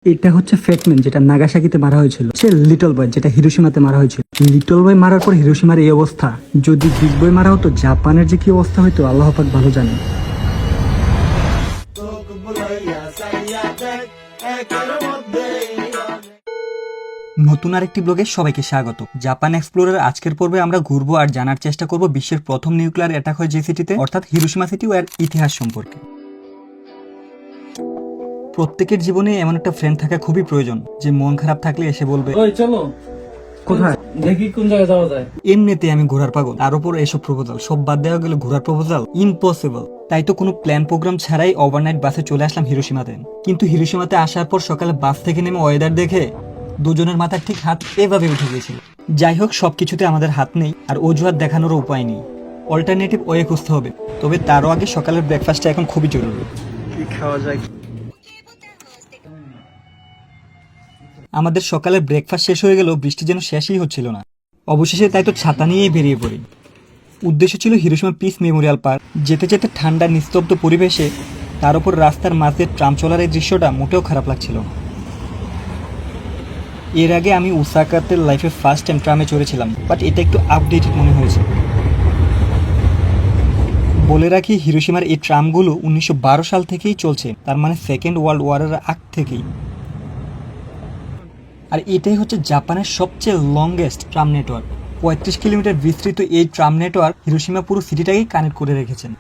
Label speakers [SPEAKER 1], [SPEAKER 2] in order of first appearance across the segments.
[SPEAKER 1] এটা হচ্ছে ফেটম্যান, যেটা নাগাসাকিতে মারা হয়েছিল। সে লিটল বয়, যেটা হিরোশিমাতে মারা হয়েছিল। লিটল বয় মারার পর হিরোশিমার এই অবস্থা। যদি বিগ বয় মারা হতো, জাপানের যে কি অবস্থা হইতো আল্লাহ পাক ভালো জানে। নতুন আরেকটি ব্লগে সবাইকে স্বাগত। জাপান এক্সপ্লোরার আজকের পর্বে আমরা ঘুরবো আর জানার চেষ্টা করব বিশ্বের প্রথম নিউক্লিয়ার অ্যাটাক হয় যে সিটিতে, অর্থাৎ হিরোশিমা সিটি ও এর ইতিহাস সম্পর্কে। প্রত্যেকের জীবনে এমন একটা ফ্রেন্ড থাকা খুবই প্রয়োজন, যে মন খারাপ থাকলে এসে বলবে
[SPEAKER 2] চলো
[SPEAKER 1] কোথায়
[SPEAKER 2] দেখি কোন জায়গায় যাওয়া যায়।
[SPEAKER 1] এমনিতে আমি ঘোরার পাগল, তার উপর এসব প্রপোজাল সব বাদ দেওয়া গেলে ঘোরার প্রপোজাল ইম্পসিবল। তাই তো কোনো প্ল্যান প্রোগ্রাম ছাড়াই ওভারনাইট বাসে চলে আসলাম হিরোশিমাতে। কিন্তু হিরোশিমাতে আসার পর সকালে বাস থেকে নেমে ওয়েদার দেখে দুজনের মাথার ঠিক হাত এভাবে উঠে গিয়েছিল। যাই হোক, সবকিছুতে আমাদের হাত নেই আর অজুহাত দেখানোরও উপায় নেই, অল্টারনেটিভ ওয়ে খুঁজতে হবে। তবে তারও আগে সকালের ব্রেকফাস্টটা এখন খুবই জরুরি। কি খাওয়া যায়? আমাদের সকালের ব্রেকফাস্ট শেষ হয়ে গেলেও বৃষ্টি যেন শেষই হচ্ছিল না। অবশেষে তাই তো ছাতা নিয়েই বেরিয়ে পড়ি। উদ্দেশ্য ছিল হিরোশিমা পিস মেমোরিয়াল পার্ক। যেতে যেতে ঠান্ডা নিস্তব্ধ পরিবেশে, তার উপর রাস্তার মাঝে ট্রাম চলার এই দৃশ্যটা মোটেও খারাপ লাগছিল না। এর আগে আমি ওসাকাতে লাইফে ফার্স্ট টাইম ট্রামে চড়েছিলাম, বাট এটা একটু আপডেটেড মনে হয়েছে। বলে রাখি, হিরোশিমার এই ট্রামগুলো 1912 সাল থেকেই চলছে, তার মানে সেকেন্ড ওয়ার্ল্ড ওয়ারের আগ থেকেই। আর এটাই হচ্ছে জাপানের সবচেয়ে লংগেস্ট ট্রাম নেটওয়ার্ক। 35 কিলোমিটার বিস্তৃত এই ট্রাম নেটওয়ার্ক হিরোশিমা পুরো সিটিটাকেই কানেক্ট করে রেখেছেন।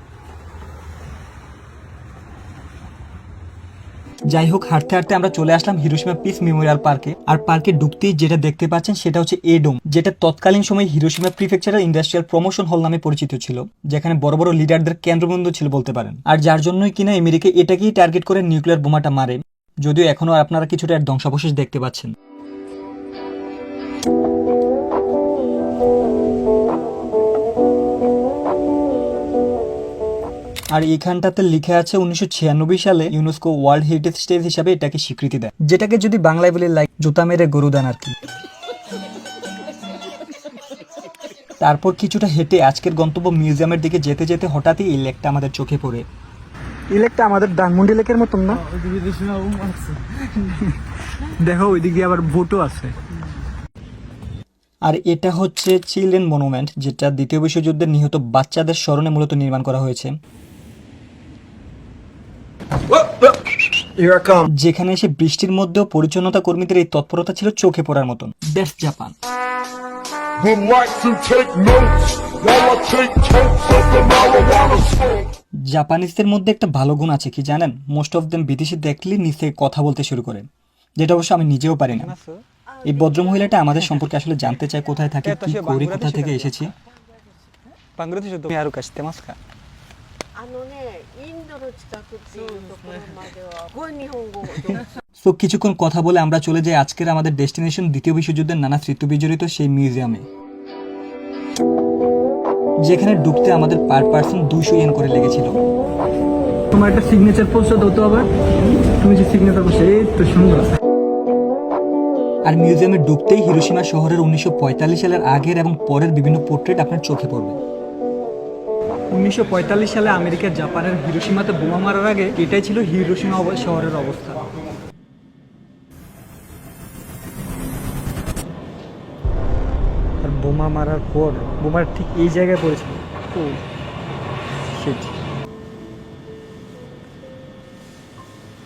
[SPEAKER 1] যাই হোক, হাঁটতে হাঁটতে আমরা চলে আসলাম হিরোশিমা পিস মেমোরিয়াল পার্কে। আর পার্কে ঢুকতেই যেটা দেখতে পাচ্ছেন সেটা হচ্ছে এ ডোম, যেটা তৎকালীন সময় হিরোশিমা প্রিফেকচারাল ইন্ডাস্ট্রিয়াল প্রমোশন হল নামে পরিচিত ছিল, যেখানে বড় বড় লিডারদের কেন্দ্রবিন্দু ছিল বলতে পারেন। আর যার জন্যই কিনা আমেরিকা এটাকেই টার্গেট করে নিউক্লিয়ার বোমাটা মারে, যদিও এখনো আপনারা কিছুটা এর ধ্বংসাবশেষ দেখতে পাচ্ছেন। আর এখানটাতে লিখে আছে 1996 সালে ইউনেস্কো ওয়ার্ল্ড হেরিটেজ স্টেজ হিসাবে এটাকে স্বীকৃতি দেয়, যেটাকে যদি বাংলায় বলে লাইক জুতা মেরে গরুদান আর কি। তারপর কিছুটা হেঁটে আজকের গন্তব্য মিউজিয়ামের দিকে যেতে যেতে হঠাৎই এই লেকটা আমাদের চোখে পড়ে। এই লেকটা আমাদের ধানমন্ডি লেকের মতন না? দেখো ওইদিকে আবার বোটও আছে। আর এটা হচ্ছে চিলড্রেন মনুমেন্ট, যেটা দ্বিতীয় বিশ্বযুদ্ধের নিহত বাচ্চাদের স্মরণে মূলত নির্মাণ করা হয়েছে। যেখানে এসে বৃষ্টির মধ্যেও পরিচ্ছন্নতা কর্মীদের এই তৎপরতা ছিল চোখে পড়ার মতন। That's Japan. জাপানিজদের মধ্যে একটা ভালো গুণ আছে, কি জানেন? মোস্ট অফ দেম বিদেশি দেখলে নিচে কথা বলতে শুরু করে, যেটা অবশ্য আমি নিজেও পারি না। এই ভদ্রমহিলাটা আমাদের সম্পর্কে আসলে জানতে চায়, কোথায় থাকি, কি করি, কোথা থেকে এসেছি। তো কিছুক্ষণ কথা বলে আমরা চলে যাই আজকের আমাদের ডেস্টিনেশন, দ্বিতীয় বিশ্বযুদ্ধের নানা স্মৃতি বিজড়িত সেই মিউজিয়ামে, যেখানে ঢুকতে আমাদের পার পার্সন 200 ইয়েন করে লেগেছিল। তোমার একটা সিগনেচার পোস্ট হতে হবে, তুমি যে সিগনেচার পোস্ট, এই তো সুন্দর। আর মিউজিয়ামে ঢুকতেই হিরোশিমা শহরের 1945 সালের আগের এবং পরের বিভিন্ন পোর্ট্রেট আপনার চোখে পড়বে। 1945 সালে আমেরিকা জাপানের হিরোশিমাতে বোমা মারার আগে এটাই ছিল হিরোশিমা শহরের অবস্থা। আর বোমা মারার পর বোমার ঠিক এই জায়গায় পড়েছিল।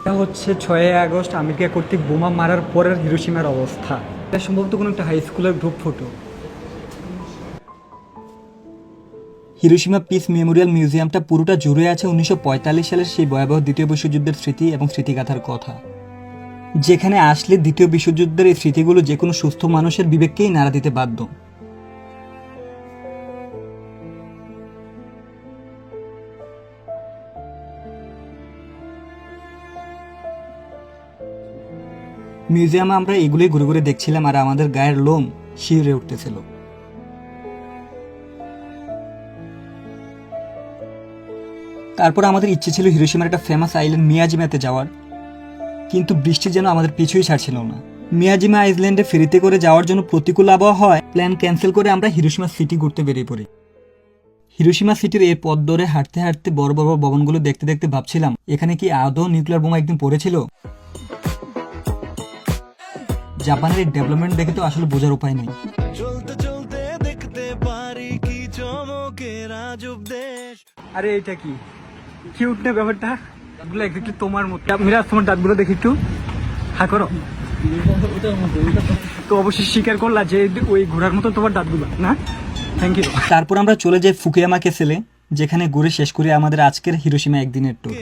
[SPEAKER 1] এটা হচ্ছে 6 আগস্ট আমেরিকা কর্তৃক বোমা মারার পরের হিরোশিমার অবস্থা। এটা সম্ভবত কোনো একটা হাই স্কুলের group photo. Hiroshima peace memorial মিউজিয়ামটা পুরোটা জুড়ে আছে 1945 সালের সেই ভয়াবহ দ্বিতীয় বিশ্বযুদ্ধের স্মৃতি এবং স্মৃতিগাথার কথা, যেখানে আসলে দ্বিতীয় বিশ্বযুদ্ধের এই স্মৃতিগুলো যে কোনো সুস্থ মানুষের বিবেককেই নাড়া দিতে বাধ্য। মিউজিয়ামে আমরা এগুলোই ঘুরে ঘুরে দেখছিলাম আর আমাদের গায়ের লোম শিউরে উঠতেছিল। তারপর আমাদের ইচ্ছে ছিল হিরোশিমার একটা ফেমাস আইল্যান্ড মিয়াজিমাতে যাওয়ার, কিন্তু বৃষ্টি যেন আমাদের পিছুই ছাড়ছিল না। মিয়াজিমা আইল্যান্ডে ফেরিতে করে যাওয়ার জন্য প্রতিকূল আবহাওয়া হয়, প্ল্যান ক্যান্সেল করে আমরা হিরোশিমা সিটি ঘুরতে বেরিয়ে পড়ি। হিরোশিমা সিটির এই পথ ধরে হাঁটতে হাঁটতে বড় বড় ভবনগুলো দেখতে দেখতে ভাবছিলাম, এখানে কি আদৌ নিউক্লিয়ার বোমা একদিন পড়েছিল? জাপানের এই ডেভেলপমেন্ট দেখে তো আসলে বোঝার উপায় নেই। আরে এটা কি কিউট না ব্যাপারটা, এগুলো এক্স্যাক্টলি তোমার মতো। মিরাজ তোমার দাঁতগুলো দেখি একটু, হ্যাঁ করো। তো অবশ্যই স্বীকার করলা যে ওই ঘোড়ার মতো তোমার দাঁতগুলো না। Thank you. তারপর আমরা চলে যাই ফুকুয়ামা কেসেলে, যেখানে ঘুরে শেষ করে আমাদের আজকের হিরোশিমা একদিনের ট্যুর।